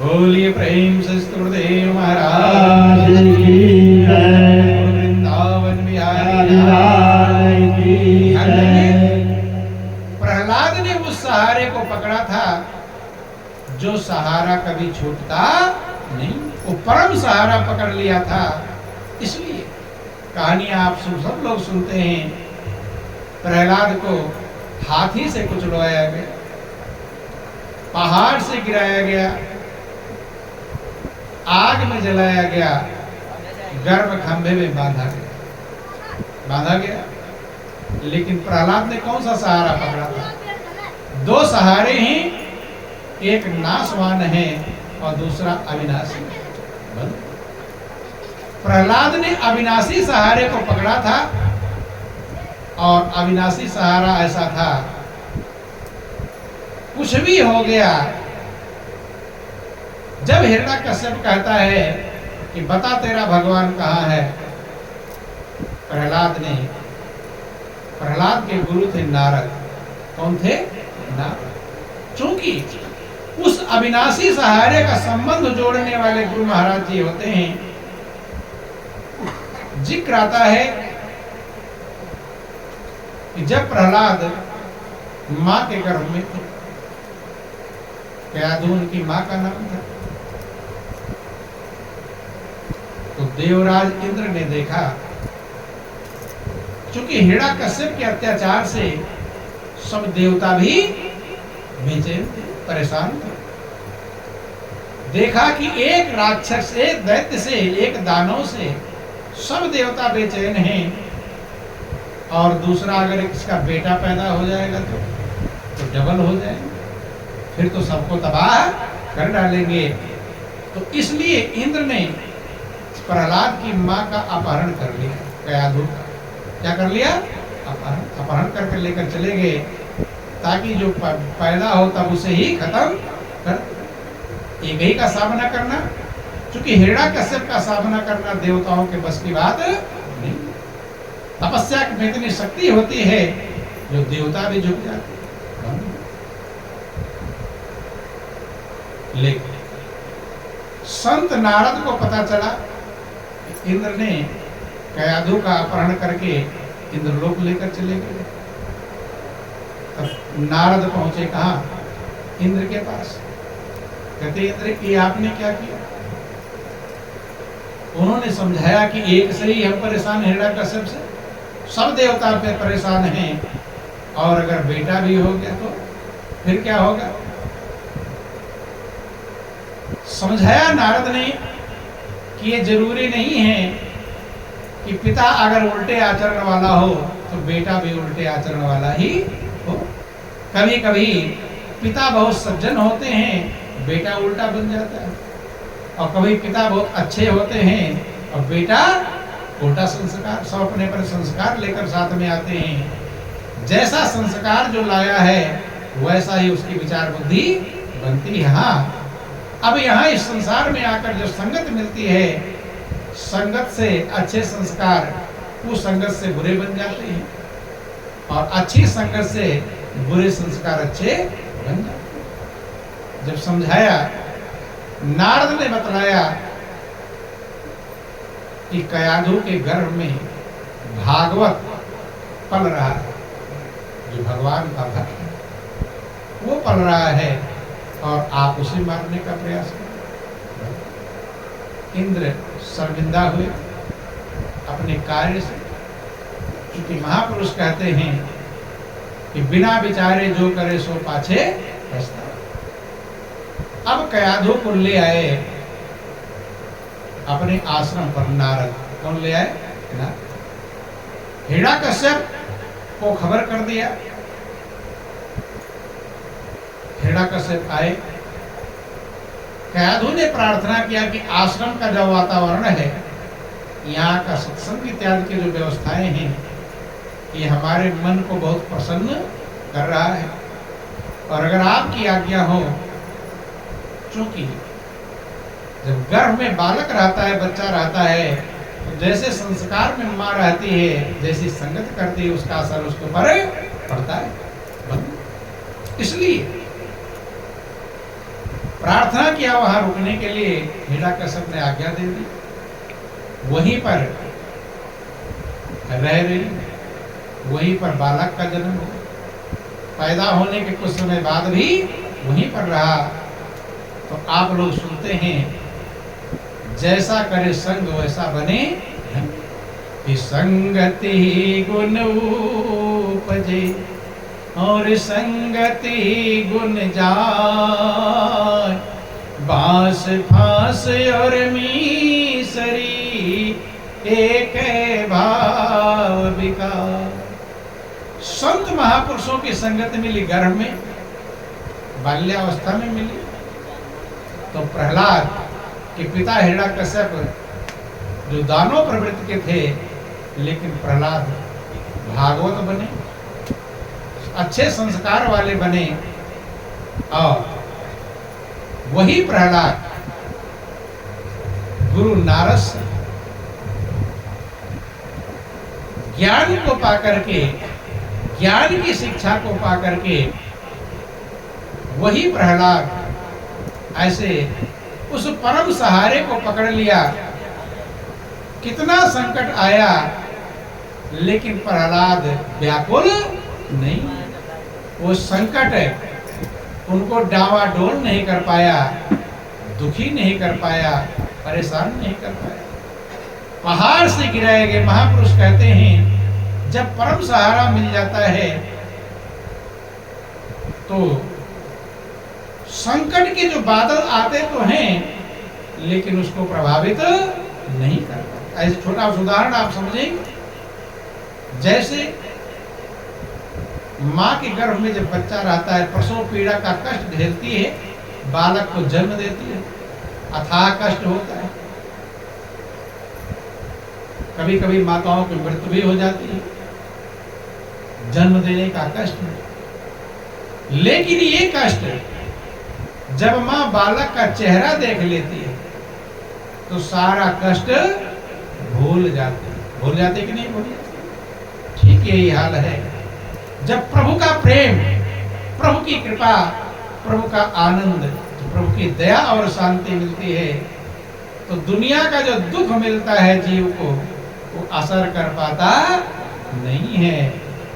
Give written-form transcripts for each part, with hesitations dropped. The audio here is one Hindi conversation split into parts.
बोलिए प्रेम से गुरुदेव महाराज की जय। वृंदावन बिहारी लाल की जय। प्रहलाद ने उस सहारे को पकड़ा था जो सहारा कभी छूटता नहीं, वो परम सहारा पकड़ लिया था। इसलिए कहानियां आप सब लोग सुनते हैं। प्रहलाद को हाथी से कुचलवाया गया, पहाड़ से गिराया गया, आग में जलाया गया, गर्भ खंभे में बांधा गया। लेकिन प्रहलाद ने कौन सा सहारा पकड़ा था? दो सहारे हैं, एक नाशवान है और दूसरा अविनाशी। प्रहलाद ने अविनाशी सहारे को पकड़ा था और अविनाशी सहारा ऐसा था, कुछ भी हो गया। जब हिरण्यकश्यप कहता है कि बता तेरा भगवान कहाँ है, प्रहलाद के गुरु थे नारद। कौन थे? नारद। चूंकि उस अविनाशी सहारे का संबंध जोड़ने वाले गुरु महाराज जी होते हैं। जिक्र आता है कि जब प्रहलाद मां के गर्भ में थे, कयाधु उनकी मां का नाम था, तो देवराज इंद्र ने देखा, चूंकि हिरण्यकश्यप के अत्याचार से सब देवता भी बेचैन थे, परेशान थे। देखा कि एक राक्षस, एक दैत्य से, एक दानव से सब देवता बेचैन हैं, और दूसरा अगर इसका बेटा पैदा हो जाएगा तो डबल हो जाएगा, फिर तो सबको तबाह कर डालेंगे। तो इसलिए इंद्र ने प्रहलाद की मां का अपहरण कर लिया। कयाधु का क्या कर लिया? अपहरण करके लेकर चले गए, ताकि जो पैदा हो तब उसे ही खत्म कर। एक ही का सामना करना, क्योंकि हिरण्यकश्यप का सामना करना देवताओं के बस की बात नहीं। तपस्या में इतनी शक्ति होती है जो देवता भी झुक जाते। लेकिन संत नारद को पता चला कि इंद्र ने कयाधु का अपहरण करके इंद्रलोक लेकर चले गए। तब नारद पहुंचे कहा? इंद्र के पास। कहते इंद्र कि आपने क्या किया? उन्होंने समझाया कि एक से ही हम परेशान हिरण्यकश्यप से, सब देवता पे परेशान हैं, और अगर बेटा भी हो गया तो फिर क्या होगा? समझाया नारद ने कि ये जरूरी नहीं है कि पिता अगर उल्टे आचरण वाला हो तो बेटा भी उल्टे आचरण वाला ही हो। कभी कभी पिता बहुत सज्जन होते हैं, बेटा उल्टा बन जाता है, और कभी पिता बहुत अच्छे होते हैं और बेटा उल्टा संस्कार, सब अपने पर संस्कार लेकर साथ में आते हैं। जैसा संस्कार जो लाया है वैसा ही उसकी विचार बुद्धि बनती है। हाँ, अब यहाँ इस संसार में आकर जो संगत मिलती है, संगत से अच्छे संस्कार उस संगत से बुरे बन जाते हैं, और अच्छी संगत से बुरे संस्कार अच्छे बन जाते हैं। जब समझाया, नारद ने बतलाया कि कयाधु के गर्भ में भागवत पल रहा है, जो भगवान का भक्त है वो पल रहा है, और आप उसे मारने का प्रयास करें। इंद्र शर्मिंदा हुए अपने कार्य से, क्योंकि महापुरुष कहते हैं कि बिना विचारे जो करे सो पाछे पछताए। अब कयाधु को ले आए अपने आश्रम पर नारद। कौन ले आए? हिरण्यकश्यप को खबर कर दिया। हिरण्यकश्यप आए, कयाधु ने प्रार्थना किया कि आश्रम का जो वातावरण है, यहाँ का सत्संग इत्यादि की जो व्यवस्थाएं हैं, ये हमारे मन को बहुत प्रसन्न कर रहा है, और अगर आपकी आज्ञा हो, चूंकि जब गर्भ में बालक रहता है, बच्चा रहता है, तो जैसे संस्कार में माँ रहती है, जैसी संगत करती है, उसका असर उसके ऊपर पड़ता है। इसलिए प्रार्थना किया वहां रुकने के लिए, हिरण्यकश्यप ने आज्ञा दे दी, वहीं पर रह रही, वहीं पर बालक का जन्म हो, पैदा होने के कुछ समय बाद भी वहीं पर रहा। तो आप लोग सुनते हैं, जैसा करे संग वैसा बने, कि संगति गुण उपजे और संगति गुण जाय, बांस फांस और मीसरी एक भाव विकार। संत महापुरुषों की संगत मिली गर्भ में, बाल्यावस्था में मिली। तो प्रहलाद के पिता हिरण्यकश्यप जो दानव प्रवृत्ति के थे, लेकिन प्रहलाद भागवत बने, अच्छे संस्कार वाले बने। और वही प्रहलाद गुरु नारद से ज्ञान को पाकर के, ज्ञान की शिक्षा को पाकर के, वही प्रहलाद ऐसे उस परम सहारे को पकड़ लिया। कितना संकट आया, लेकिन प्रहलाद व्याकुल नहीं, वो संकट उनको डावाडोल नहीं कर पाया, दुखी नहीं कर पाया, परेशान नहीं कर पाया। पहाड़ से गिराए गए महापुरुष कहते हैं, जब परम सहारा मिल जाता है तो संकट के जो बादल आते तो हैं, लेकिन उसको प्रभावित नहीं करता। ऐसे छोटा उदाहरण आप समझेंगे, जैसे माँ के गर्भ में जब बच्चा रहता है, प्रसव पीड़ा का कष्ट झेलती है, बालक को जन्म देती है, अथाह कष्ट होता है। कभी कभी माताओं की मृत्यु भी हो जाती है, जन्म देने का कष्ट है। लेकिन ये कष्ट जब माँ बालक का चेहरा देख लेती है तो सारा कष्ट भूल जाते हैं। भूल जाते कि नहीं भूल जाते? ठीक यही हाल है। जब प्रभु का प्रेम, प्रभु की कृपा, प्रभु का आनंद, प्रभु की दया और शांति मिलती है, तो दुनिया का जो दुख मिलता है जीव को, वो असर कर पाता नहीं है।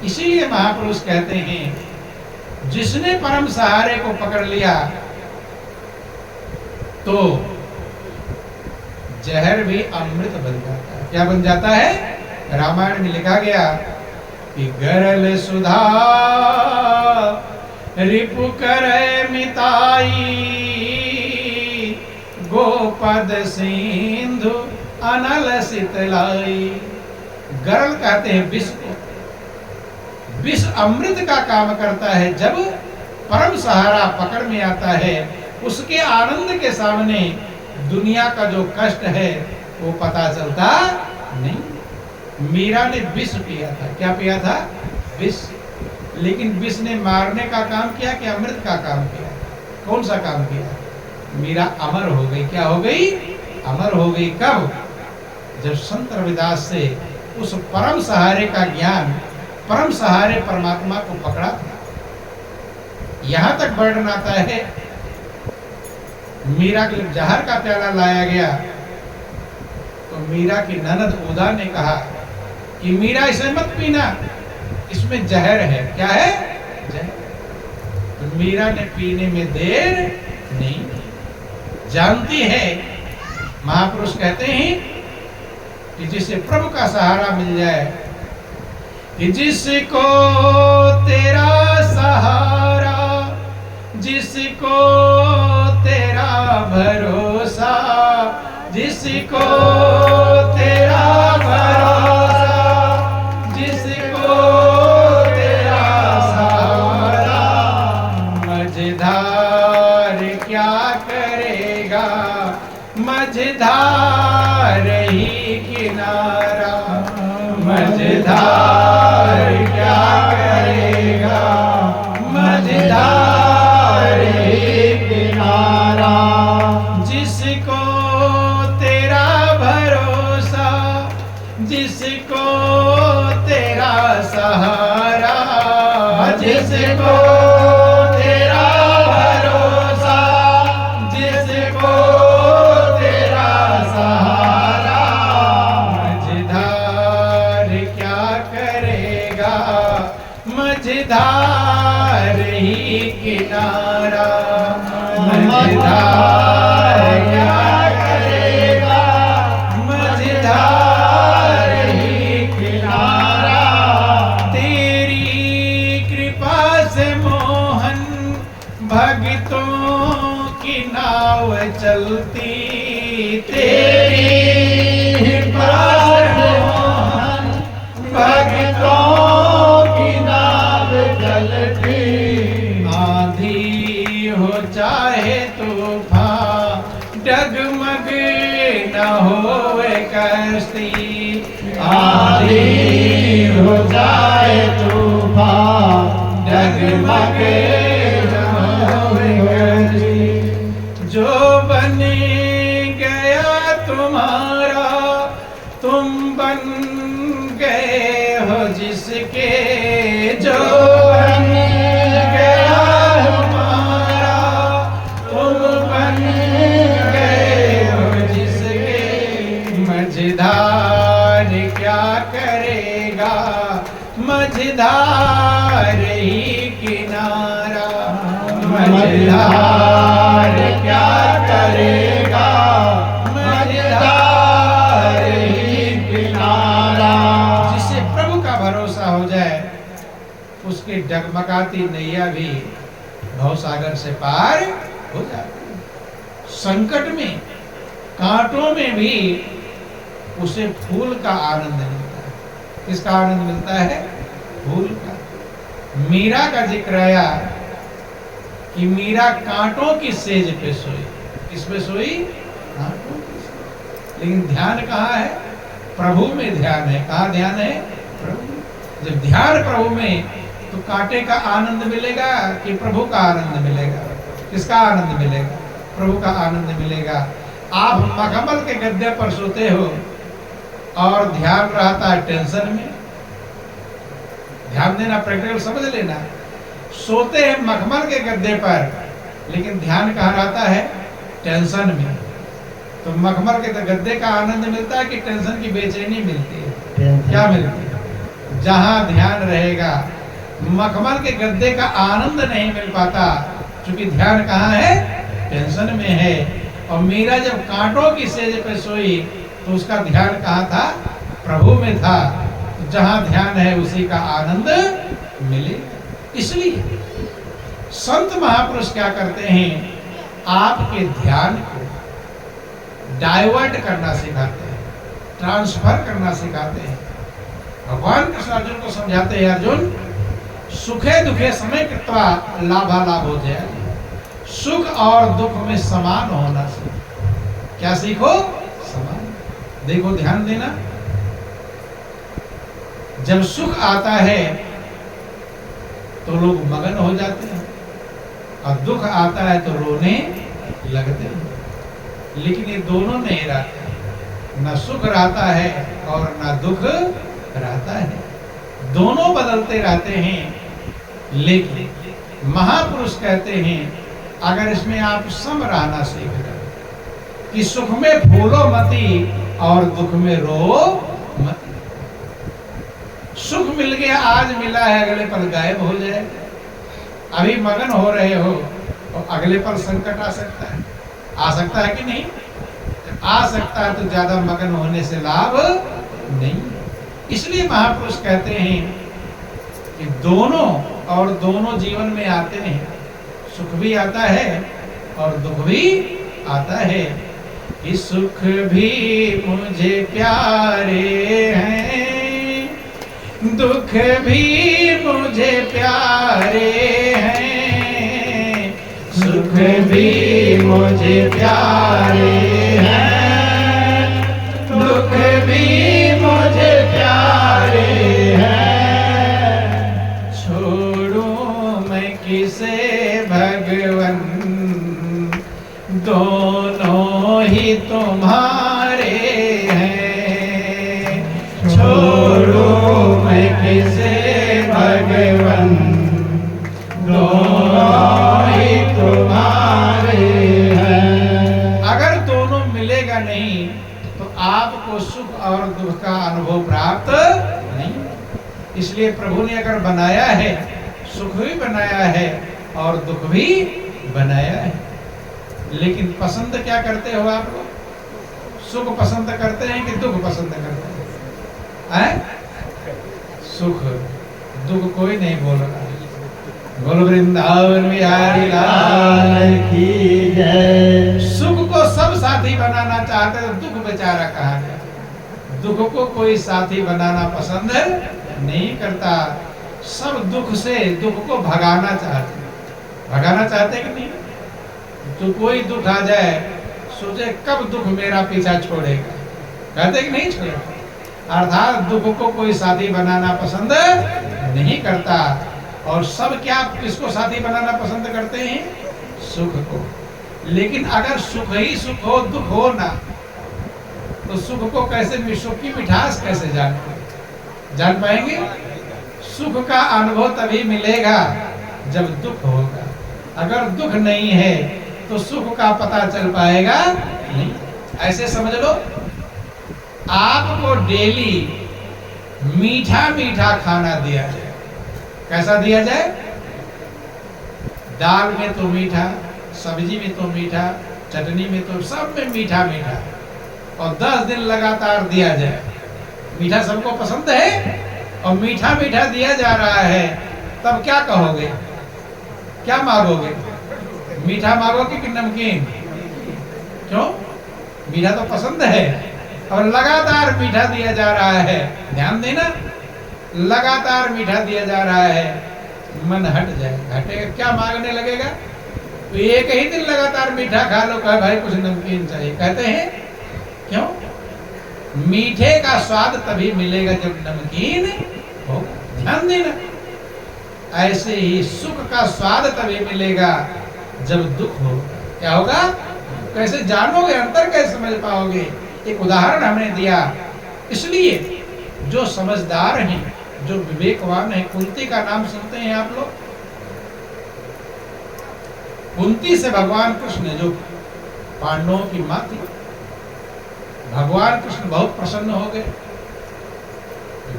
इसीलिए महापुरुष कहते हैं, जिसने परम सहारे को पकड़ लिया तो जहर भी अमृत बन जाता है। क्या बन जाता है? रामायण में लिखा गया कि गरल सुधा रिपु करे मिताई, गोपद सिंधु अनल शीतलाई। गरल कहते हैं विष को। विष अमृत का काम करता है। जब परम सहारा पकड़ में आता है, उसके आनंद के सामने दुनिया का जो कष्ट है वो पता चलता नहीं। मीरा ने विष पिया था। क्या पिया था? विष। लेकिन विष ने मारने का काम किया कि अमृत का काम किया? कौन सा काम किया? मीरा अमर हो गई। क्या हो गई? अमर हो गई। कब? जब संत रविदास से उस परम सहारे का ज्ञान, परम सहारे परमात्मा को पकड़ा था। यहां तक वर्णन आता है, मीरा के लिए जहर का प्याला लाया गया तो मीरा की ननद उदा ने कहा कि मीरा इसे मत पीना, इसमें जहर है। क्या है? जहर। तो मीरा ने पीने में देर नहीं, जानती है। महापुरुष कहते हैं कि जिसे प्रभु का सहारा मिल जाए, कि जिसको तेरा सहारा, जिसको तेरा भरोसा, जिसको तेरा भरोसा, जिसको तेरा सहारा, मझधार क्या करेगा, मझधार ही किनारा, मझधार क्या करेगा, मझधार ही किनारा। जिसको तेरा भरोसा, जिसको तेरा सहारा, जिसको तेरा भरोसा, मझधार क्या करेगा, मझधार ही किनारा। तेरी कृपा से मोहन भक्तों की नाव चलती, तेरी कृपा से मोहन भक्तों की नाव चलती। आंधी हो चाहे तूफान, डगमग न होवे कश्ती। आंधी हो चाहे तूफान, डगमग न होवे कश्ती। जो बन गया तुम्हारा, तुम बन गए हो जिसके। जो बन गया तुम्हारा, तुम बन गए हो जिसके। मझधार क्या करेगा, मझधार ही किनारा। मझधार क्या करेगा, मझधार ही किनारा। जिससे प्रभु का भरोसा हो जाए, उसकी डगमगाती नैया भी भवसागर से पार हो जाती है। संकट में, कांटों में भी उसे फूल का आनंद मिलता है। किसका आनंद मिलता है? फूल का। मीरा का जिक्र आया कि मीरा कांटों की सेज पे सोई। किस पे सोई? कांटों की सेज। लेकिन ध्यान कहाँ है? प्रभु में ध्यान है। कहाँ ध्यान है? प्रभु। जब ध्यान प्रभु में, तो कांटे का आनंद मिलेगा कि प्रभु का आनंद मिलेगा? किसका आनंद मिलेगा? प्रभु का आनंद मिलेगा। आप मखमल के गद्दे पर सोते हो और ध्यान रहता है टेंशन में। ध्यान देना, प्रैक्टिकल समझ लेना। सोते हैं मखमल के गद्दे पर, लेकिन ध्यान कहाँ रहता है? टेंशन में। तो मखमल के गद्दे का आनंद मिलता है कि टेंशन की बेचैनी मिलती है? क्या मिलती है? जहां ध्यान रहेगा, मखमल के गद्दे का आनंद नहीं मिल पाता, क्योंकि ध्यान कहाँ है? टेंशन में है। और मीरा जब कांटों की सेज पे सोई, तो उसका ध्यान कहाँ था? प्रभु में था। तो जहां ध्यान है, उसी का आनंद मिले। इसलिए संत महापुरुष क्या करते हैं? आपके ध्यान को डाइवर्ट करना सिखाते हैं, ट्रांसफर करना सिखाते हैं। भगवान कृष्ण अर्जुन को समझाते हैं, अर्जुन सुखे दुखे समय कृत्वा लाभालाभ हो जाए। सुख और दुख में समान होना सीखो। क्या सीखो? समान। देखो, ध्यान देना। जब सुख आता है तो लोग मगन हो जाते हैं, और दुख आता है तो रोने लगते हैं। लेकिन ये दोनों नहीं रहते। न सुख रहता है और न दुख रहता है। दोनों बदलते रहते हैं। लेकिन महापुरुष कहते हैं, अगर इसमें आप सम रहना सीख जाओ, कि सुख में फूलो मती और दुख में रो मती। सुख मिल गया, आज मिला है, अगले पल गायब हो जाए। अभी मगन हो रहे हो, और अगले पल संकट आ सकता है। आ सकता है कि नहीं? आ सकता है, तो ज्यादा मगन होने से लाभ नहीं। इसलिए महापुरुष कहते हैं कि दोनों, और दोनों जीवन में आते हैं। सुख भी आता है और दुख भी आता है। कि सुख भी मुझे प्यारे हैं, दुख भी मुझे प्यारे हैं। सुख भी मुझे प्यारे हैं, दुख भी मुझे प्यारे हैं। छोड़ूं मैं किसे भगवन, दोनों ही तुम्हारे हैं। छोड़ूं मैं किसे भगवन, दोनों ही तुम्हारे हैं। अगर दोनों मिलेगा नहीं, तो आपको सुख और दुख का अनुभव प्राप्त नहीं। इसलिए प्रभु ने अगर बनाया है, सुख भी बनाया है और दुख भी बनाया है। लेकिन पसंद क्या करते हो आप लोग? सुख पसंद करते हैं कि दुख पसंद करते हैं? सुख, दुख कोई नहीं बोल रहा। बोल वृंदावन बिहारी लाल की जय। सुख को सब साथी बनाना चाहते तो दुख बेचारा कहाँ गया? दुख को कोई साथी बनाना पसंद नहीं करता। सब दुख से दुख को भगाना चाहते। भगाना चाहते कि नहीं? तो कोई दुख आ जाए सोचे कब दुख मेरा पीछा छोड़ेगा, कहते कि नहीं छोड़ेगा। अर्थात दुख को कोई साथी बनाना पसंद नहीं करता। और सब क्या किसको साथी बनाना पसंद करते हैं? सुख को। लेकिन अगर सुख ही सुख हो, दुख हो ना, तो सुख को कैसे, सुख की मिठास कैसे जान पाएंगे? सुख का अनुभव तभी मिलेगा जब दुख होगा। अगर दुख नहीं है तो सुख का पता चल पाएगा नहीं। ऐसे समझ लो, आपको डेली मीठा मीठा खाना दिया जाए। कैसा दिया जाए? दाल में तो मीठा, सब्जी में तो मीठा, चटनी में तो सब में मीठा मीठा, और 10 दिन लगातार दिया जाए। मीठा सबको पसंद है और मीठा मीठा दिया जा रहा है, तब क्या कहोगे? क्या मांगोगे? मीठा मांगोगे कि नमकीन? क्यों? मीठा तो पसंद है और लगातार मीठा दिया जा रहा है। ध्यान देना, लगातार मीठा दिया जा रहा है, मन हट जाए, हटेगा क्या मांगने लगेगा? तो एक ही दिन लगातार मीठा खा लो, कहे भाई कुछ नमकीन चाहिए, कहते हैं क्यों? मीठे का स्वाद तभी मिलेगा जब नमकीन हो। ध्यान देना, ऐसे ही सुख का स्वाद तभी मिलेगा जब दुख हो। क्या होगा? कैसे जानोगे? अंतर कैसे समझ पाओगे? एक उदाहरण हमने दिया। इसलिए जो समझदार हैं, जो विवेकवान है, कुंती का नाम सुनते हैं आप लोग? कुंती से भगवान कृष्ण, जो पांडवों की मां थी, भगवान कृष्ण बहुत प्रसन्न हो गए,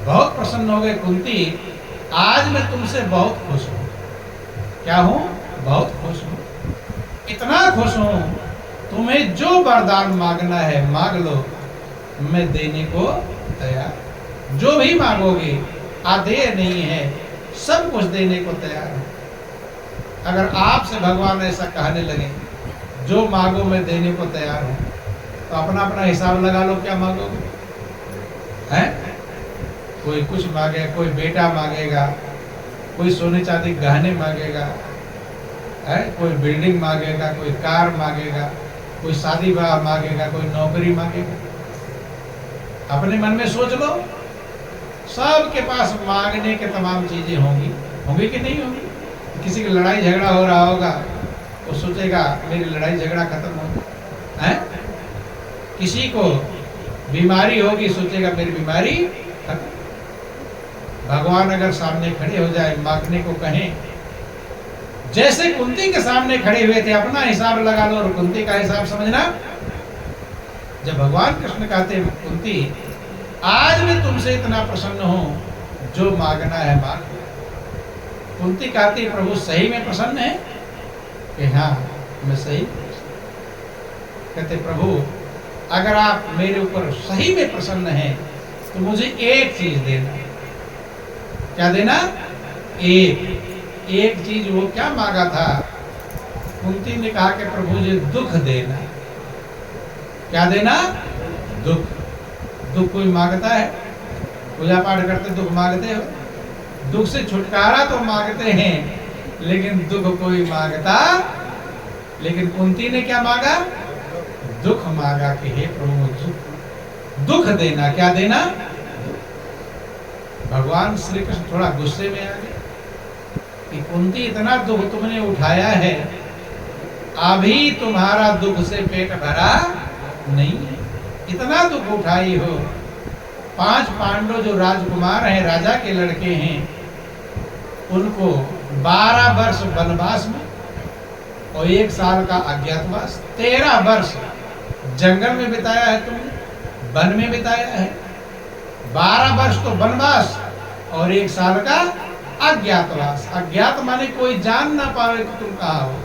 बहुत प्रसन्न हो गए। कुंती, आज मैं तुमसे बहुत खुश हूं। क्या हूं? बहुत खुश हूं। इतना खुश हूं, तुम्हें जो वरदान मांगना है मांग लो, मैं देने को तैयार। जो भी मांगोगे, आधेय नहीं है, सब कुछ देने को तैयार है। अगर आपसे भगवान ऐसा कहने लगे, जो मांगो मैं देने को तैयार हूं, तो अपना अपना हिसाब लगा लो, क्या मांगोगे? हैं? कोई कुछ मांगे, कोई बेटा मांगेगा, कोई सोने चांदी गहने मांगेगा, है? कोई बिल्डिंग मांगेगा, कोई कार मांगेगा, कोई शादी ब्याह मांगेगा, कोई नौकरी मांगेगा। अपने मन में सोच लो, सबके पास मांगने के तमाम चीजें होंगी। होंगी कि नहीं होंगी? किसी की लड़ाई झगड़ा हो रहा होगा, वो सोचेगा मेरी लड़ाई झगड़ा खत्म हो, है? किसी को बीमारी होगी, सोचेगा मेरी बीमारी खत्म। भगवान अगर सामने खड़े हो जाए, मांगने को कहें, जैसे कुंती के सामने खड़े हुए थे, अपना हिसाब लगा लो और कुंती का हिसाब समझना। जब भगवान कृष्ण कहते हैं, कुंती आज मैं तुमसे इतना प्रसन्न हूं, जो मांगना है मांग। कुंती कहती है, प्रभु सही में प्रसन्न है? कि हाँ मैं सही। कहते प्रभु अगर आप मेरे ऊपर सही में प्रसन्न हैं तो मुझे एक चीज देना। क्या देना? एक चीज। वो क्या मांगा था? कुंती ने कहा कि प्रभु मुझे दुख देना। क्या देना? दुख। दुख कोई मांगता है? पूजा पाठ करते दुख मांगते हो? दुख से छुटकारा तो मांगते हैं, लेकिन दुख कोई मांगता। लेकिन कुंती ने क्या मांगा? दुख मांगा कि हे प्रभु दुख देना। क्या देना? भगवान श्री कृष्ण थोड़ा गुस्से में आ गए कि कुंती इतना दुख तुमने उठाया है, अभी तुम्हारा दुख से पेट भरा नहीं है, इतना दुख उठाई हो। 5 पांडव जो राजकुमार हैं, राजा के लड़के हैं, उनको 12 वर्ष वनवास में और 1 साल का अज्ञातवास, 13 वर्ष जंगल में बिताया है तुमने, वन में बिताया है। 12 वर्ष तो वनवास और 1 साल का अज्ञातवास। अज्ञात माने कोई जान ना पावे कि तुम कहाँ हो।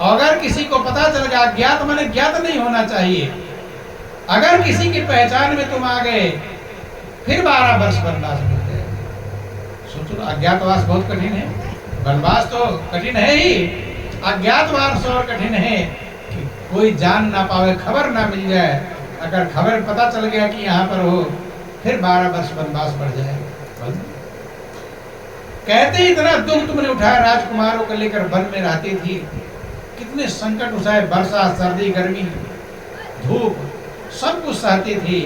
अगर किसी को पता चल गया, अज्ञात माने ज्ञात नहीं होना चाहिए, अगर किसी की पहचान में तुम आ गए फिर 12 वर्ष वनवास मिल गए। सोचो, अज्ञातवास बहुत कठिन है, वनवास तो कठिन है ही, अज्ञातवास और कठिन है कि कोई जान ना पावे, खबर ना मिल जाए। अगर खबर पता चल गया कि यहाँ पर हो, फिर 12 वर्ष वनवास बढ़ जाएगा। कहते ही इतना दुख तुमने उठाया, राजकुमारों को लेकर वन में रहती थी, कितने संकट उठाए, वर्षा सर्दी गर्मी धूप सब कुछ सहती थी,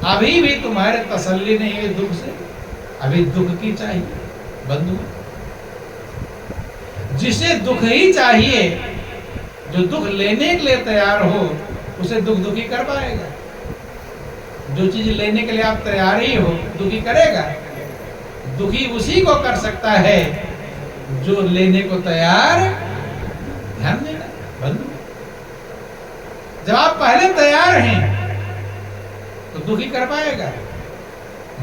अभी भी तुम्हारे तसल्ली नहीं हुई दुख से, अभी दुख की चाहिए। बंधु, जिसे दुख ही चाहिए, जो दुख लेने के लिए तैयार हो, उसे दुख दुखी कर पाएगा। जो चीज लेने के लिए आप तैयार ही हो, दुखी करेगा। दुखी उसी को कर सकता है जो लेने को तैयार। ध्यान देना बंधु, जब आप पहले तैयार हैं तो दुखी कर पाएगा।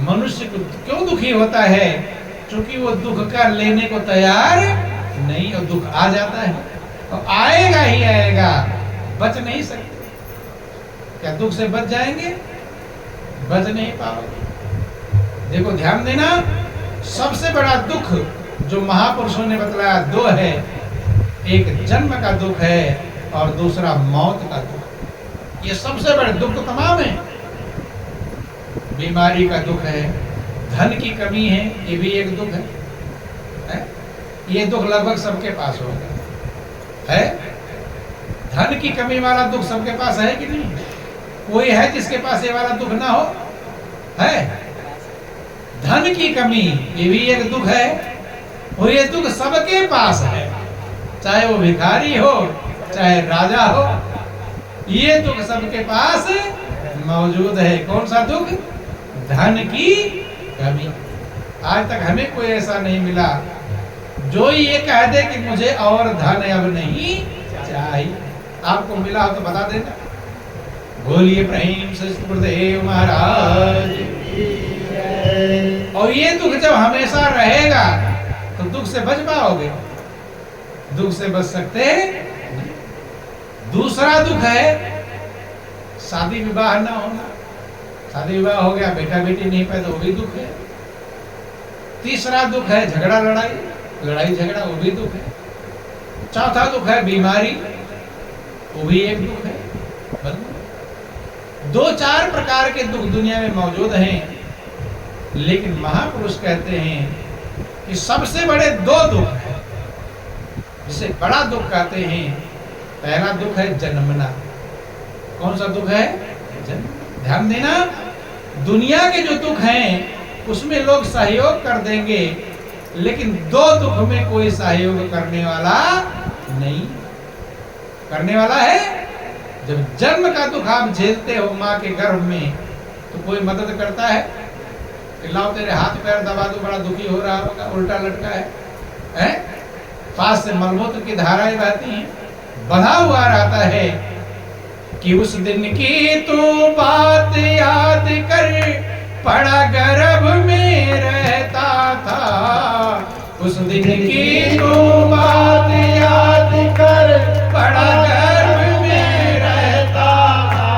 मनुष्य को क्यों दुखी होता है? क्योंकि वो दुख का लेने को तैयार नहीं, और दुख आ जाता है और आएगा ही आएगा, बच नहीं सकते। क्या दुख से बच जाएंगे? बच नहीं पाओगे। देखो ध्यान देना, सबसे बड़ा दुख जो महापुरुषों ने बतलाया दो है, एक जन्म का दुख है और दूसरा मौत का दुख। ये सबसे बड़े दुख तो तमाम है। बीमारी का दुख है, धन की कमी है, ये भी एक दुख है? ये दुख लगभग सबके पास होगा, है? धन की कमी वाला दुख सबके पास है कि नहीं? कोई है जिसके पास ये वाला दुख ना हो? है? धन की कमी ये भी एक दुख है, और ये दुख सबके पास है, चाहे वो भिखारी हो चाहे राजा हो, ये दुख सबके पास मौजूद है। कौन सा दुख? धन की कमी। आज तक हमें कोई ऐसा नहीं मिला जो ये कह दे कि मुझे और धन अब नहीं चाहिए। आपको मिला हो तो बता देना। बोलिए प्रेम से गुरुदेव महाराज। और ये दुख जब हमेशा रहेगा तो दुख से बच पाओगे? दुख से बच सकते नहीं। दूसरा दुख है शादी विवाह ना होना। शादी विवाह हो गया, बेटा बेटी नहीं पैदा, वो भी दुख है। तीसरा दुख है झगड़ा लड़ाई, लड़ाई झगड़ा, वो भी दुख है। चौथा दुख है बीमारी, वो भी एक दुख है। दो चार प्रकार के दुख दुनिया में मौजूद हैं, लेकिन महापुरुष कहते हैं कि सबसे बड़े दो दुख हैं, जिसे बड़ा दुख कहते हैं। पहला दुख है जन्मना। कौन सा दुख है? जन्म। ध्यान देना, दुनिया के जो दुख हैं उसमें लोग सहयोग कर देंगे, लेकिन दो दुख में कोई सहयोग करने वाला नहीं। करने वाला है जब जन्म का दुख आप झेलते हो माँ के गर्भ में, तो कोई मदद करता है कि लाओ तेरे हाथ पैर दबा दो, बड़ा दुखी हो रहा होगा, उल्टा लटका है? पास से मलमूत्र की धाराएं बहती हैं, बंधा हुआ रहता है कि उस दिन की तू बात याद कर, पड़ा गर्भ में रहता था। उस दिन की तू बात याद कर, पड़ा गर्भ में रहता था।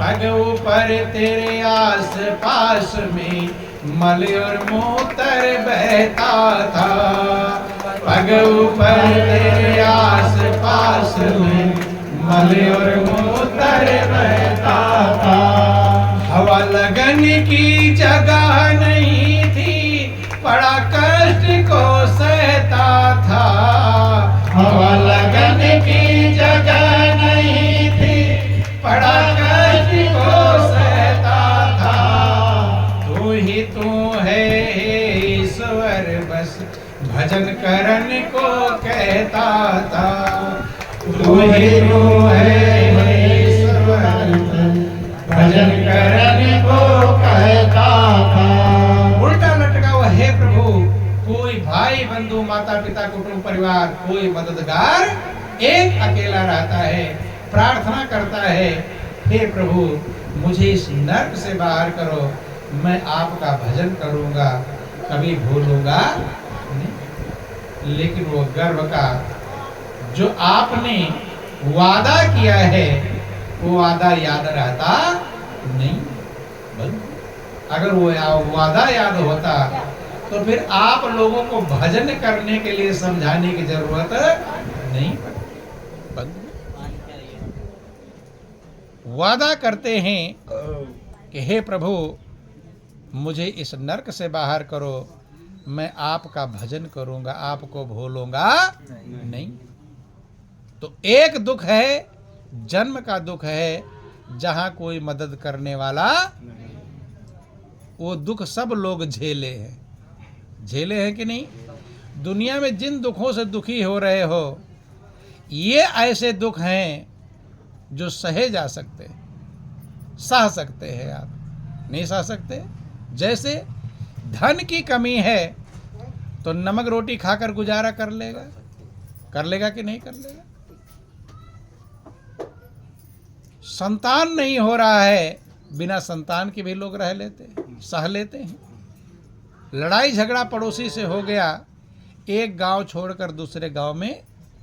पग ऊपर तेरे आस पास में मल और मूत्र बहता था। पग ऊपर तेरे आस पास में मल और मूत्र बहता था। हवा लगन की जगह नहीं थी, बड़ा कष्ट को सहता था। हवा लगन की जगह नहीं थी, बड़ा कष्ट को सहता था। तू ही तू है ईश्वर, बस भजन करन को कहता था। तू ही तू है ईश्वर, भजन करने को कहता था। उल्टा लटका हुआ है प्रभु, कोई भाई बंधु माता पिता कुटुंब परिवार कोई मददगार, एक अकेला रहता है, प्रार्थना करता है, हे प्रभु मुझे इस नर्क से बाहर करो, मैं आपका भजन करूंगा, कभी भूलूंगा नहीं। लेकिन वो गर्भ का जो आपने वादा किया है वो वादा याद रहता नहीं। अगर वो वादा याद होता तो फिर आप लोगों को भजन करने के लिए समझाने की जरूरत नहीं पड़ती। वादा करते हैं कि हे प्रभु मुझे इस नरक से बाहर करो, मैं आपका भजन करूंगा, आपको भूलूंगा नहीं। तो एक दुख है, जन्म का दुख है, जहां कोई मदद करने वाला, वो दुख सब लोग झेले हैं कि नहीं। दुनिया में जिन दुखों से दुखी हो रहे हो, ये ऐसे दुख हैं जो सहे जा सकते, सह सकते हैं। आप नहीं सह सकते। जैसे धन की कमी है तो नमक रोटी खाकर गुजारा कर लेगा कि नहीं कर लेगा। संतान नहीं हो रहा है, बिना संतान के भी लोग रह लेते हैं, सह लेते हैं। लड़ाई झगड़ा पड़ोसी से हो गया, एक गांव छोड़कर दूसरे गांव में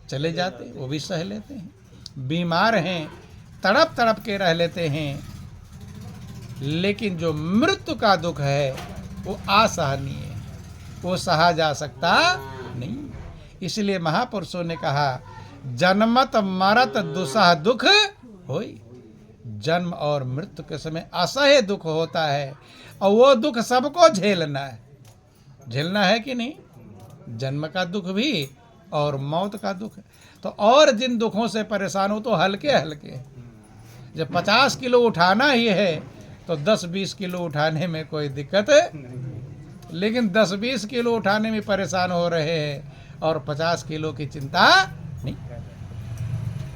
चले जाते, वो भी सह लेते हैं। बीमार हैं, तड़प तड़प के रह लेते हैं। लेकिन जो मृत्यु का दुख है वो असहनीय है, वो सहा जा सकता नहीं। इसलिए महापुरुषों ने कहा जन्मत मरत दुसह दुख होई। जन्म और मृत्यु के समय असह्य दुख होता है, और वो दुख सबको झेलना है कि नहीं। जन्म का दुख भी और मौत का दुख। तो और जिन दुखों से परेशान हो तो हल्के हल्के। जब 50 किलो उठाना ही है तो 10-20 किलो उठाने में कोई दिक्कत है, लेकिन 10-20 किलो उठाने में परेशान हो रहे हैं और 50 किलो की चिंता नहीं।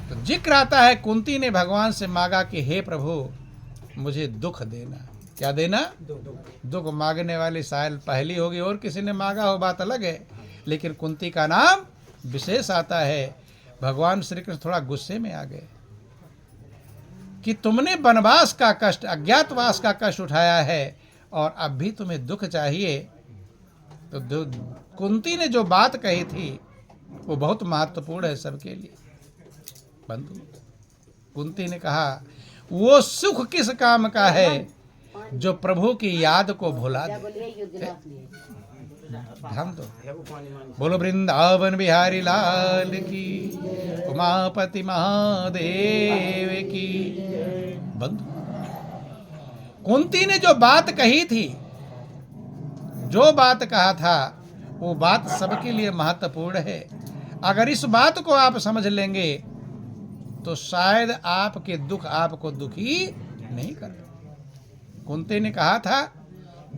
तो जिक्र आता है कुंती ने भगवान से मांगा कि हे प्रभु मुझे दुख देना। क्या देना? दुख मांगने वाली शायद पहली होगी, और किसी ने मांगा हो बात अलग है, लेकिन कुंती का नाम विशेष आता है। भगवान श्री कृष्ण थोड़ा गुस्से में आ गए कि तुमने वनवास का कष्ट, अज्ञातवास का कष्ट उठाया है और अब भी तुम्हें दुख चाहिए। तो कुंती ने जो बात कही थी वो बहुत महत्वपूर्ण है सबके लिए। बंधु, कुंती ने कहा वो सुख किस काम का है जो प्रभु की याद को भुला दे। हम तो बोलो वृंदावन बिहारी लाल की, उमापति महादेव की। बंधु, कुंती ने जो बात कही थी, जो बात कहा था, वो बात सबके लिए महत्वपूर्ण है। अगर इस बात को आप समझ लेंगे तो शायद आपके दुख आपको दुखी नहीं कर। कुंती ने कहा था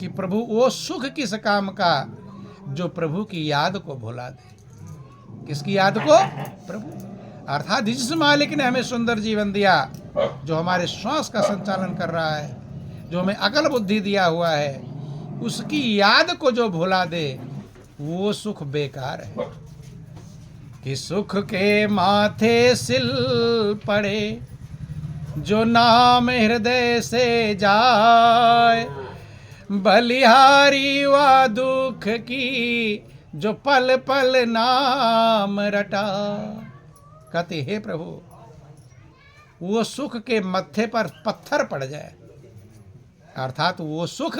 कि प्रभु वो सुख किस काम का जो प्रभु की याद को भुला दे। किसकी याद को? प्रभु। अर्थात जिस मालिक ने हमें सुंदर जीवन दिया, जो हमारे श्वास का संचालन कर रहा है, जो हमें अकल बुद्धि दिया हुआ है, उसकी याद को जो भुला दे वो सुख बेकार है। कि सुख के माथे सिल पड़े जो नाम हृदय से जाए, बलिहारी व दुख की जो पल पल नाम रटा। कहते हे प्रभु वो सुख के मत्थे पर पत्थर पड़ जाए, अर्थात वो सुख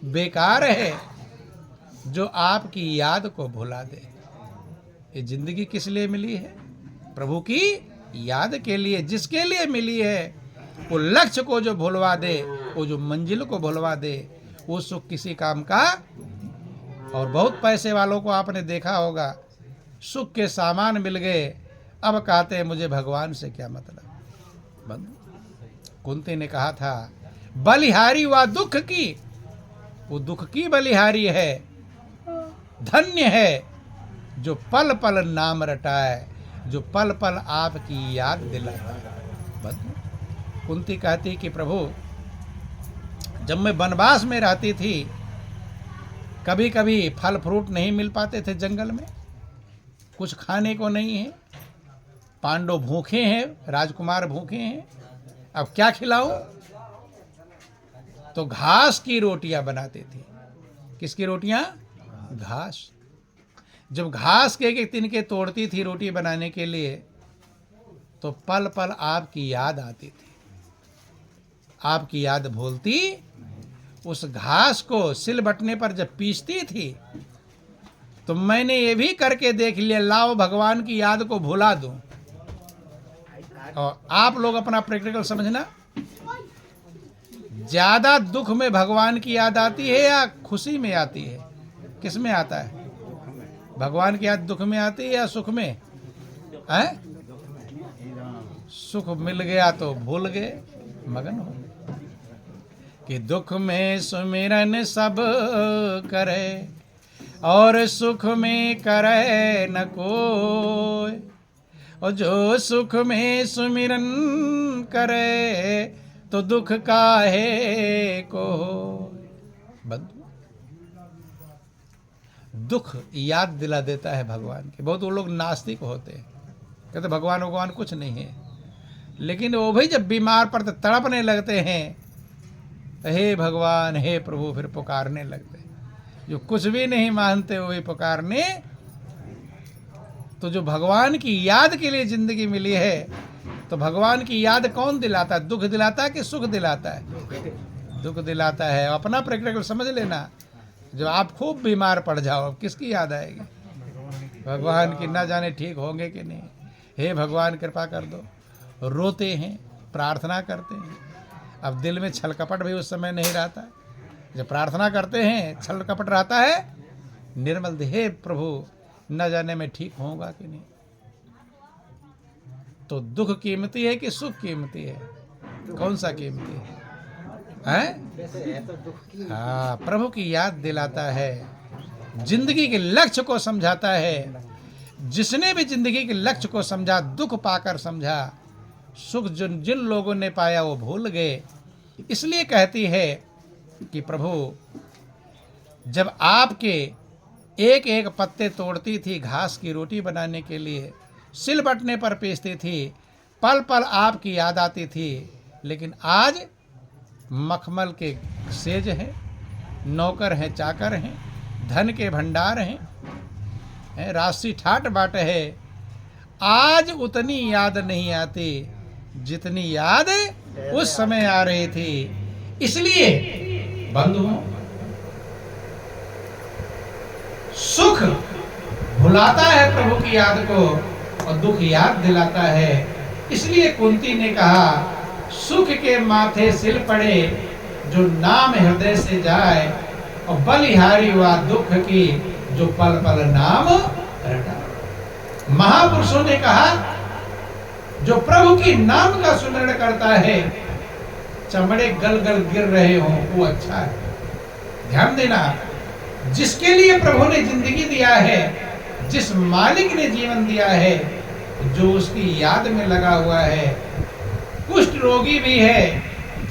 बेकार है जो आपकी याद को भुला दे। ये जिंदगी किस लिए मिली है? प्रभु की याद के लिए। जिसके लिए मिली है वो लक्ष्य को जो भुलवा दे, वो जो मंजिल को भुलवा दे, वो सुख किसी काम का। और बहुत पैसे वालों को आपने देखा होगा, सुख के सामान मिल गए, अब कहते हैं मुझे भगवान से क्या मतलब। कुंती ने कहा था बलिहारी व दुख की, वो दुख की बलिहारी है, धन्य है जो पल पल नाम रटाए, जो पल पल आपकी याद दिलाए। कुंती कहती कि प्रभु जब मैं वनवास में रहती थी, कभी कभी फल फ्रूट नहीं मिल पाते थे, जंगल में कुछ खाने को नहीं है, पांडव भूखे हैं, राजकुमार भूखे हैं, अब क्या खिलाऊं? तो घास की रोटियां बनाती थी। किसकी रोटियां? घास। जब घास के एक तिनके तोड़ती थी रोटी बनाने के लिए, तो पल पल आपकी याद आती थी, आपकी याद भूलती। उस घास को सिलबट्टे पर जब पीसती थी, तो मैंने ये भी करके देख लिया, लाओ भगवान की याद को भुला दूं। और आप लोग अपना प्रैक्टिकल समझना, ज्यादा दुख में भगवान की याद आती है या खुशी में आती है? किस में आता है? भगवान की याद दुख में आती है या सुख में? है? सुख मिल गया तो भूल गए, मगन हो गए। कि दुख में सुमिरन सब करे और सुख में करे न कोई, और जो सुख में सुमिरन करे तो दुख काहे को। बंधु, दुख याद दिला देता है भगवान के। बहुत वो लोग नास्तिक होते हैं, कहते भगवान कुछ नहीं है, लेकिन वो भी जब बीमार पड़ते तड़पने लगते हैं, हे भगवान हे प्रभु फिर पुकारने लगते। जो कुछ भी नहीं मानते वही पुकारने। तो जो भगवान की याद के लिए जिंदगी मिली है, तो भगवान की याद कौन दिलाता है? दुख दिलाता है कि सुख दिलाता है? दुख दिलाता है। अपना प्रैक्टिकल समझ लेना, जो आप खूब बीमार पड़ जाओ, किसकी याद आएगी? भगवान की। ना जाने ठीक होंगे कि नहीं। हे भगवान कृपा कर दो। रोते हैं, प्रार्थना करते हैं। अब दिल में छल कपट भी उस समय नहीं रहता। जब प्रार्थना करते हैं छल कपट रहता है, निर्मल हे प्रभु न जाने में ठीक होगा कि नहीं। तो दुख कीमती है कि सुख कीमती है? कौन सा कीमती है? हाँ, प्रभु की याद दिलाता है, जिंदगी के लक्ष्य को समझाता है। जिसने भी जिंदगी के लक्ष्य को समझा, दुख पाकर समझा, सुख जिन लोगों ने पाया वो भूल गए। इसलिए कहती है कि प्रभु जब आपके एक एक पत्ते तोड़ती थी घास की रोटी बनाने के लिए, सिलबट्टे पर पीसती थी, पल पल आपकी याद आती थी। लेकिन आज मखमल के सेज हैं, नौकर हैं, चाकर हैं, धन के भंडार हैं, राशि ठाट बाट है। आज उतनी याद नहीं आती जितनी याद उस समय आ रही थी। इसलिए बंधुओं, सुख भुलाता है प्रभु की याद को और दुख याद दिलाता है। इसलिए कुंती ने कहा, सुख के माथे सिल पड़े जो नाम हृदय से जाए, और बलिहारी हुआ दुख की जो पल पल नाम रटा। महापुरुषों ने कहा, जो प्रभु की नाम का सुमिरन करता है, चमड़े गल गल गिर रहे हो वो अच्छा है। ध्यान देना, जिसके लिए प्रभु ने जिंदगी दिया है, जिस मालिक ने जीवन दिया है, जो उसकी याद में लगा हुआ है, कुष्ठ रोगी भी है,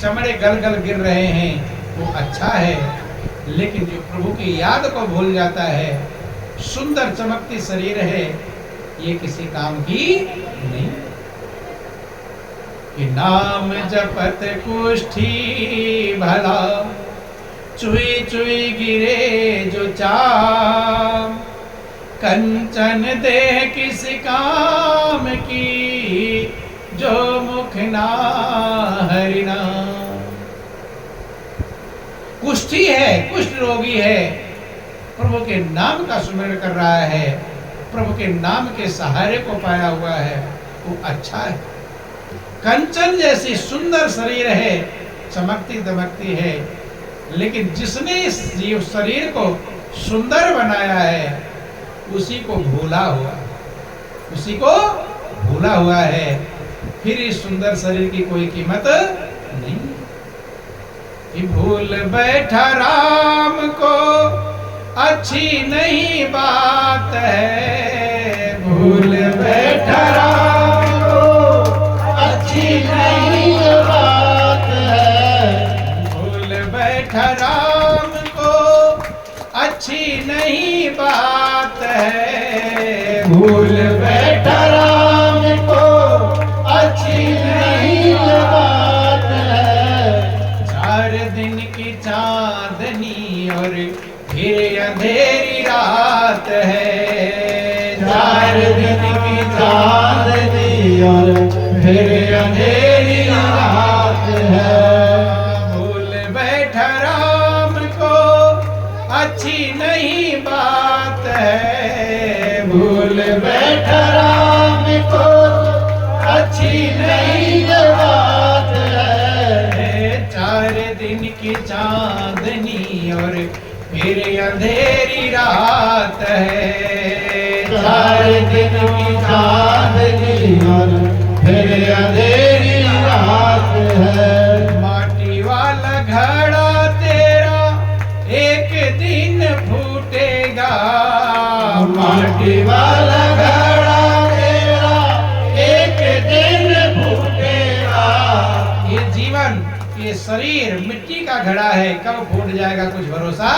चमड़े गल गल गिर रहे हैं, वो अच्छा है। लेकिन जो प्रभु की याद को भूल जाता है, सुंदर चमकती शरीर है, ये किसी काम की नहीं। कि नाम जपत कुष्ठी भला, चुई चुई गिरे जो चाम, कंचन देह किस काम की, जो मुख ना हरिना। कुष्ठी है, कुष्ठ रोगी है, प्रभु के नाम का सुमिरन कर रहा है, प्रभु के नाम के सहारे को पाया हुआ है, वो अच्छा है। कंचन जैसी सुंदर शरीर है, चमकती दमकती है, लेकिन जिसने इस जीव शरीर को सुंदर बनाया है, उसी को भूला हुआ, उसी को भूला हुआ है। फिर इस सुंदर शरीर की कोई कीमत नहीं। कि भूल बैठा राम को अच्छी नहीं बात है, भूल बैठा राम को अच्छी नहीं बात है, भूल बैठा राम को अच्छी नहीं बात है, भूल बैठा राम को अच्छी नहीं बात है। 4 दिन की चांदनी और फिर अंधेरी रात है, और फिर अंधेरी रात है। भूल बैठा राम को अच्छी नहीं बात है, भूल बैठा राम को अच्छी नहीं बात है। 4 दिन की चांदनी और फिर अंधेरी रात है। 4 दिन की चांदनी और फिर अंधेरी रात है। माटी वाला घड़ा तेरा एक दिन फूटेगा, माटी वाला घड़ा तेरा एक दिन फूटेगा। ये जीवन, ये शरीर मिट्टी का घड़ा है, कब फूट जाएगा कुछ भरोसा।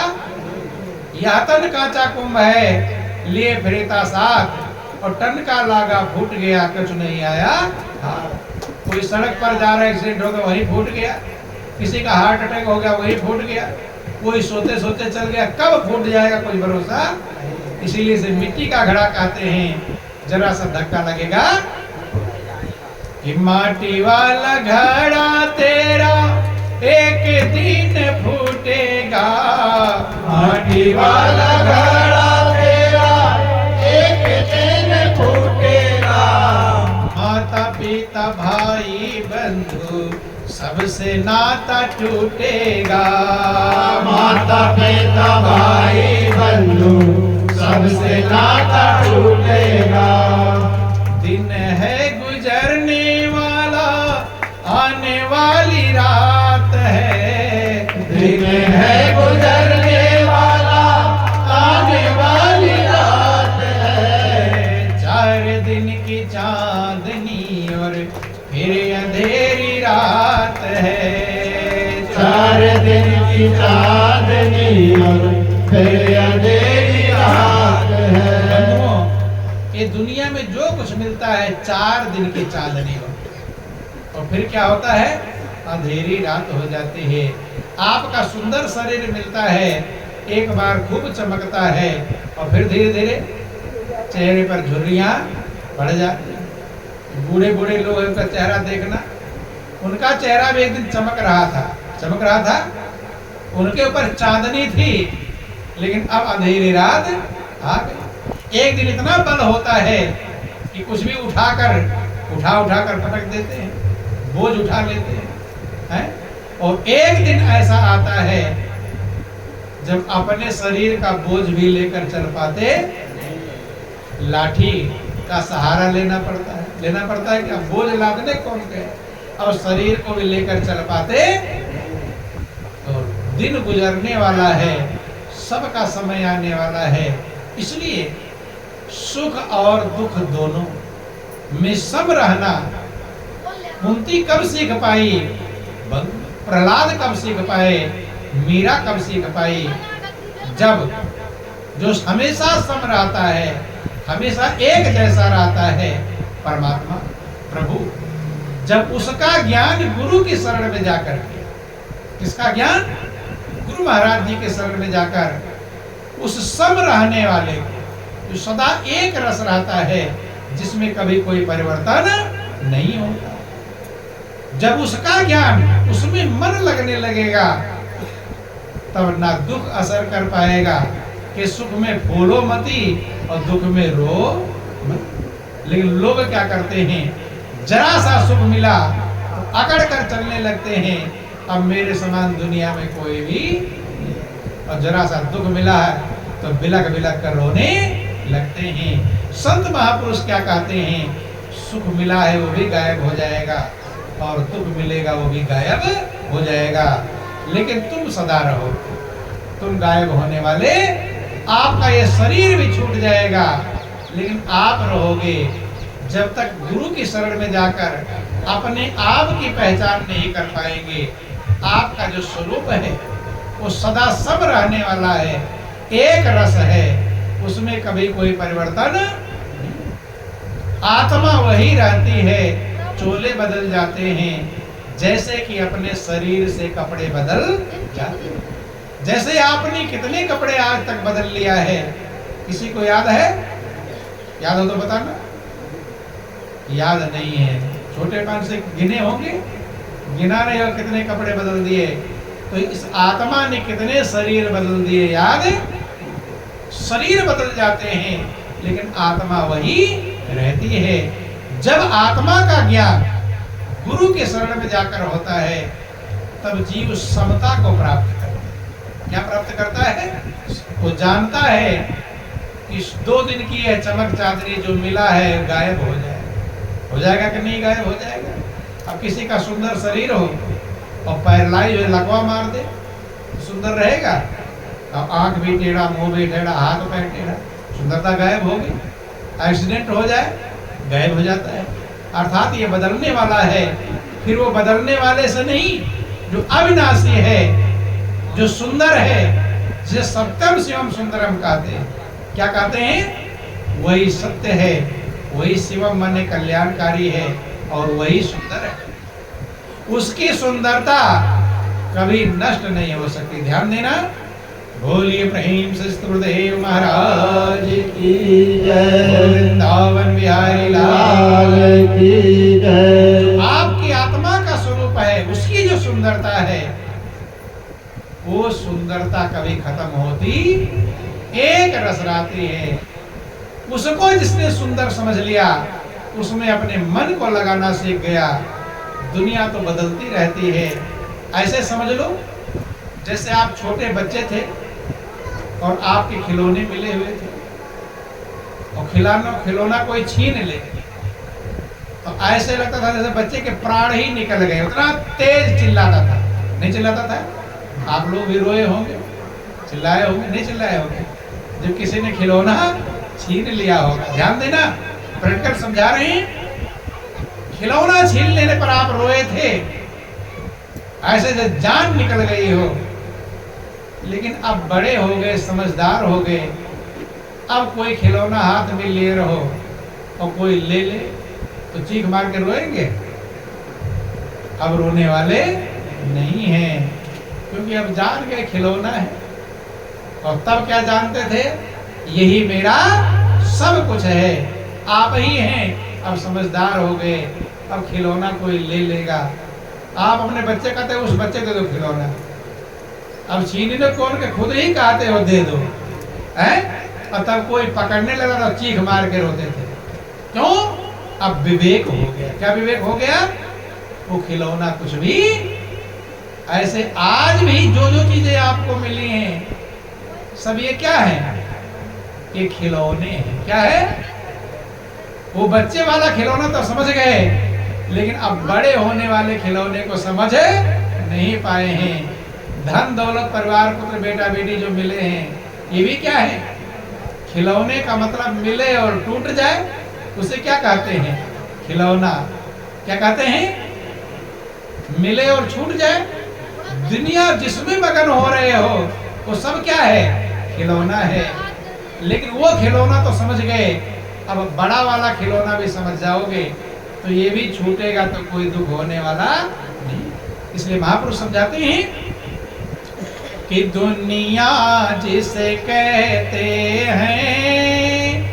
यह तन कांचा कुंभ है, लिए फिरता साथ, और टन का लागा फूट गया कुछ नहीं आया। कोई सड़क पर जा रहा है, एक्सीडेंट हो गया वही फूट गया, किसी का हार्ट अटैक हो गया वही फूट गया, कोई सोते सोते चल गया, कब फूट जाएगा कोई भरोसा। इसीलिए इसे मिट्टी का घड़ा कहते हैं। जरा सा धक्का लगेगा कि माटी वाला घड़ा तेरा एक दिन फूटेगा, माटी वाला घड़ा तेरा एक दिन फूटेगा। माता पिता भाई बंधु सबसे नाता टूटेगा, माता पिता भाई बंधु सबसे नाता टूटेगा। दिन है गुजरने वाला, आने वाली रात है। दिन है गुजरने वाला, आने वाली रात है। 4 दिन की चांदनी और फिर अंधेरी रात है। 4 दिन की चांदनी और फिर अंधेरी रात है। बंधुओं, ये दुनिया में जो कुछ मिलता है 4 दिन की चांदनी हो, और फिर क्या होता है, अंधेरी रात हो जाती है। आपका सुंदर शरीर मिलता है, एक बार खूब चमकता है, और फिर धीरे धीरे चेहरे पर झुर्रियां बढ़ जाती हैं। बूढ़े बूढ़े लोगों का चेहरा देखना, उनका चेहरा भी एक दिन चमक रहा था, उनके ऊपर चांदनी थी, लेकिन अब अंधेरी रात आ गई। एक दिन इतना बल होता है कि कुछ भी उठा कर पटक देते हैं, बोझ उठा लेते हैं। और एक दिन ऐसा आता है जब अपने शरीर का बोझ भी लेकर चल पाते, लाठी का सहारा लेना पड़ता है कि अब बोझ लादने कौन कहे, अब शरीर को भी लेकर चल पाते। तो दिन गुजरने वाला है, सबका समय आने वाला है। इसलिए सुख और दुख दोनों में सम रहना कुंती कब सीख पाई, प्रहलाद कब सीख पाए, मीरा कब सीख पाई। जब जो हमेशा सम रहता है, हमेशा एक जैसा रहता है, परमात्मा प्रभु, जब उसका ज्ञान गुरु की शरण में जाकर, किसका ज्ञान, गुरु महाराज जी के शरण में जाकर उस सम रहने वाले को, जो सदा एक रस रहता है, जिसमें कभी कोई परिवर्तन नहीं होता, जब उसका ज्ञान उसमें मन लगने लगेगा, तब ना दुख असर कर पाएगा कि सुख में फूलो मती और दुख में रो मत। लेकिन लोग क्या करते हैं, जरा सा सुख मिला तो अकड़ कर चलने लगते हैं, अब मेरे समान दुनिया में कोई भी नहीं। और जरा सा दुख मिला है तो बिलक बिलक कर रोने लगते हैं। संत महापुरुष क्या कहते हैं, सुख मिला है वो भी गायब हो जाएगा, और दुख मिलेगा वो भी गायब हो जाएगा, लेकिन तुम सदा रहो, तुम गायब होने वाले। आपका ये शरीर भी छूट जाएगा, लेकिन आप रहोगे। जब तक गुरु की शरण में जाकर अपने आप की पहचान नहीं कर पाएंगे, आपका जो स्वरूप है वो सदा सब रहने वाला है, एक रस है, उसमें कभी कोई परिवर्तन नहीं। आत्मा वही रहती है, चोले बदल जाते हैं, जैसे कि अपने शरीर से कपड़े बदल जाते हैं। जैसे आपने कितने कपड़े आज तक बदल लिया है, किसी को याद है? याद हो तो बताना। याद नहीं है। छोटेपन से गिने होंगे, गिना नहीं हो कितने कपड़े बदल दिए। तो इस आत्मा ने कितने शरीर बदल दिए, याद है? शरीर बदल जाते हैं लेकिन आत्मा वही रहती है। जब आत्मा का ज्ञान गुरु के शरण में जाकर होता है तब जीव समता को प्राप्त करता है। क्या प्राप्त करता है? वो जानता है कि 2 दिन की यह चमक चांदनी जो मिला है गायब हो जाएगा कि नहीं गायब हो जाएगा। अब किसी का सुंदर शरीर हो और पैरलाइज हो, लकवा मार दे, सुंदर रहेगा? अब आंख भी टेढ़ा, मुंह भी टेढ़ा, हाथ पैर टेढ़ा, सुंदरता गायब होगी। एक्सीडेंट हो जाए गायब हो जाता है। अर्थात ये बदलने वाला है। फिर वो बदलने वाले से नहीं, जो अविनाशी है, जो सुंदर है, जिसे सत्यम शिवम सुंदरम कहते हैं। क्या कहते हैं? वही सत्य है, वही शिवम माने कल्याणकारी है और वही सुंदर है। उसकी सुंदरता कभी नष्ट नहीं हो सकती। ध्यान देना। बोलिए प्रेम से गुरुदेव महाराज की जय, वृंदावन बिहारी लाल की जय। आपकी आत्मा का स्वरूप है, उसकी जो सुंदरता है वो सुंदरता कभी खत्म होती, एक रस रहती है। उसको जिसने सुंदर समझ लिया, उसमें अपने मन को लगाना सीख गया। दुनिया तो बदलती रहती है। ऐसे समझ लो जैसे आप छोटे बच्चे थे और आपके खिलौने मिले हुए थे और खिलौना कोई छीन ले, तो ऐसे लगता था जैसे बच्चे के प्राण ही निकल गए। उतना तेज चिल्लाता था। नहीं चिल्लाता था? आप लोग भी रोए होंगे, चिल्लाए होंगे, नहीं चिल्लाए होंगे जब किसी ने खिलौना छीन लिया होगा। ध्यान देना, प्रैक्टिकल समझा रहे हैं। खिलौना छीन लेने पर आप रोए थे, ऐसे जब जान निकल गई हो। लेकिन अब बड़े हो गए, समझदार हो गए, अब कोई खिलौना हाथ में ले रहो और कोई ले ले तो चीख मार के रोएंगे? अब रोने वाले नहीं हैं, क्योंकि अब जान गए खिलौना है। और तब क्या जानते थे? यही मेरा सब कुछ है, आप ही हैं। अब समझदार हो गए, अब खिलौना कोई ले लेगा। आप अपने बच्चे कहते हो उस बच्चे दे दो खिलौना, अब छीनने कौन के खुद ही कहते हो दे दो, हैं? और तब कोई पकड़ने लगा तो चीख मार के रोते थे। क्यों? अब विवेक हो गया। क्या विवेक हो गया? वो खिलौना कुछ भी। ऐसे आज भी जो जो चीजें आपको मिली हैं सब ये क्या है? ये खिलौने हैं। क्या है? वो बच्चे वाला खिलौना तो समझ गए, लेकिन अब बड़े होने वाले खिलौने को समझ नहीं पाए हैं। धन दौलत परिवार पुत्र बेटा बेटी जो मिले हैं, ये भी क्या है? खिलौने का मतलब मिले और टूट जाए, उसे क्या कहते हैं? खिलौना। क्या कहते हैं? मिले और छूट जाए। दुनिया जिसमें मगन हो रहे हो वो सब क्या है? खिलौना है। लेकिन वो खिलौना तो समझ गए, अब बड़ा वाला खिलौना भी समझ जाओगे तो ये भी छूटेगा तो कोई दुख होने वाला नहीं। इसलिए महापुरुष समझाते हैं कि दुनिया जिसे कहते हैं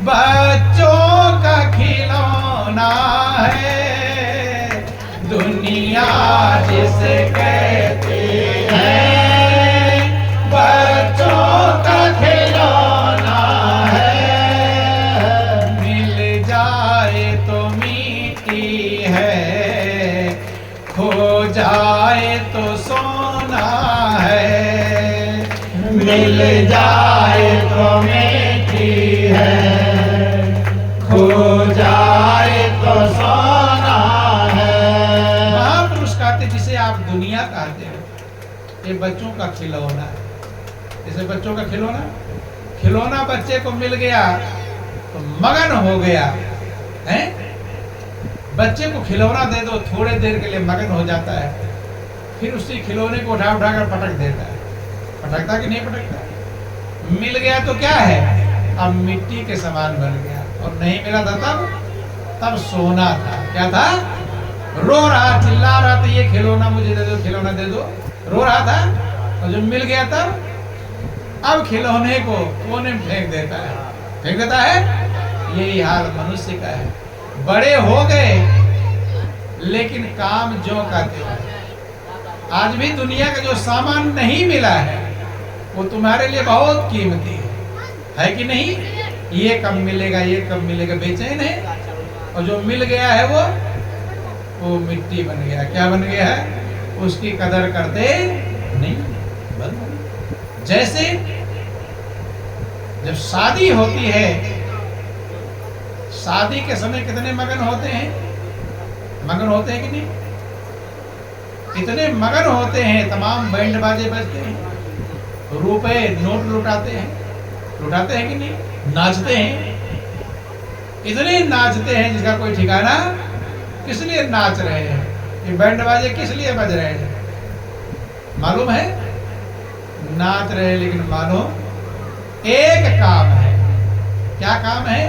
बच्चों का खिलौना है। दुनिया जिसे कहते हैं बच्चों का खिलौना है। मिल जाए तो मीठी है, खो जाए तो सोना है। मिल जाए तो मीठी है, खो जाए तो सोना है। महापुरुष कहते जिसे आप दुनिया कहते हो, ये बच्चों का खिलौना है। जैसे बच्चों का खिलौना, खिलौना बच्चे को मिल गया तो मगन हो गया है। बच्चे को खिलौना दे दो, थोड़े देर के लिए मगन हो जाता है, फिर उसी खिलौने को उठा उठा कर पटक देता है। पटकता कि नहीं पटकता? मिल गया तो क्या है? अब मिट्टी के समान बन गया। और नहीं मिला था तब सोना था। क्या था? रो रहा, चिल्ला रहा था, ये खिलौना मुझे दे दो, खिलौना दे दो, रो रहा था। और जब मिल गया तब अब खिलौने को कोने में फेंक देता है। फेंक देता है। यही हाल मनुष्य का है। बड़े हो गए लेकिन काम ज्यों का त्यों। आज भी दुनिया का जो सामान नहीं मिला है वो तुम्हारे लिए बहुत कीमती है कि नहीं? ये कब मिलेगा, ये कब मिलेगा, बेचैन है। और जो मिल गया है वो मिट्टी बन गया। क्या बन गया है? उसकी कदर करते नहीं। जैसे जब शादी होती है, शादी के समय कितने मगन होते हैं? मगन होते हैं कि नहीं? इतने मगन होते हैं, तमाम बैंड बाजे बजते हैं, रुपए नोट लुटाते हैं कि नहीं? नाचते हैं, इतने नाचते हैं जिसका कोई ठिकाना। किस लिए नाच रहे हैं? ये बैंड बाजे किस लिए बज रहे हैं मालूम है? नाच रहे हैं, लेकिन मालूम एक काम है। क्या काम है?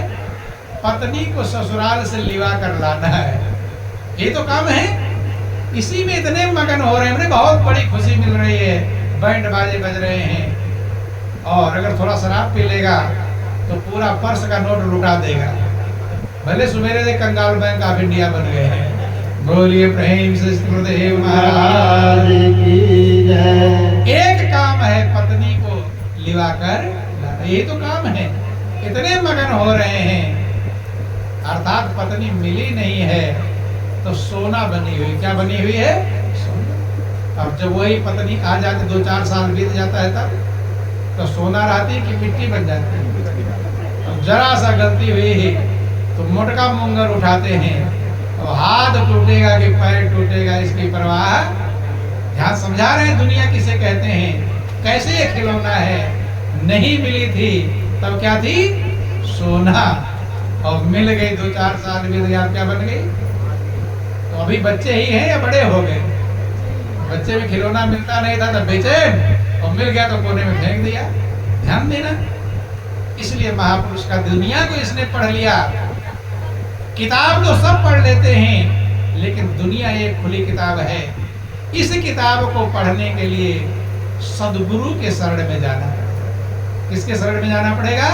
पत्नी को ससुराल से लिवा कर लाना है। ये तो काम है। इसी में इतने मगन हो रहे हैं। मुझे बहुत बड़ी खुशी मिल रही है, बैंड बाजे बज रहे हैं। और अगर थोड़ा शराब पी लेगा तो पूरा पर्स का नोट लुटा देगा। भले सुबेरे से कंगाल बैंक ऑफ इंडिया बन गए हैं। बोलिए प्रेम से गुरुदेव महाराज की जय। एक काम है पत्नी को लिवा कर लाना, ये तो काम है। इतने मगन हो रहे हैं, अर्थात पत्नी मिली नहीं है तो सोना बनी हुई। क्या बनी हुई है? सोना। अब जब वही पत्नी आ जाती, 2-4 साल बीत जाता है, तब तो सोना रहती कि मिट्टी बन जाती है। अब जरा सा गलती हुई तो मोटका मुंगर उठाते हैं, और हाथ टूटेगा कि पैर टूटेगा इसकी परवाह। ध्यान समझा रहे हैं दुनिया किसे कहते हैं, कैसे ये खिलौना है। नहीं मिली थी तब क्या थी? सोना। और मिल गई, 2-4 साल बीत गया, क्या बन गई? तो अभी बच्चे ही हैं या बड़े हो गए? बच्चे में खिलौना मिलता नहीं था तो बेचैन, और मिल गया तो कोने में फेंक दिया। ध्यान देना। इसलिए महापुरुष का दुनिया को इसने पढ़ लिया। किताब तो सब पढ़ लेते हैं, लेकिन दुनिया एक खुली किताब है। इस किताब को पढ़ने के लिए सदगुरु के शरण में जाना पड़ेगा। किसके शरण में जाना पड़ेगा?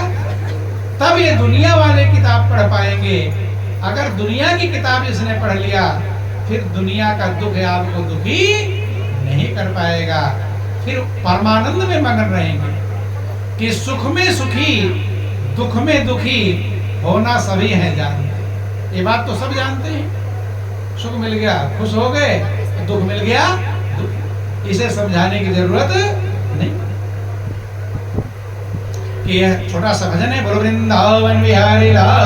तब ये दुनिया वाले किताब पढ़ पाएंगे। अगर दुनिया की किताब इसने पढ़ लिया, फिर दुनिया का दुख आपको दुखी नहीं कर पाएगा। फिर परमानंद में मगन रहेंगे कि सुख में सुखी, दुख में दुखी होना सभी हैं जानते। ये बात तो सब जानते हैं। सुख मिल गया खुश हो गए, दुख मिल गया दुख। इसे समझाने की जरूरत नहीं। कि यह छोटा सा भजन है, बोलो वृंदावन बिहारी लाल।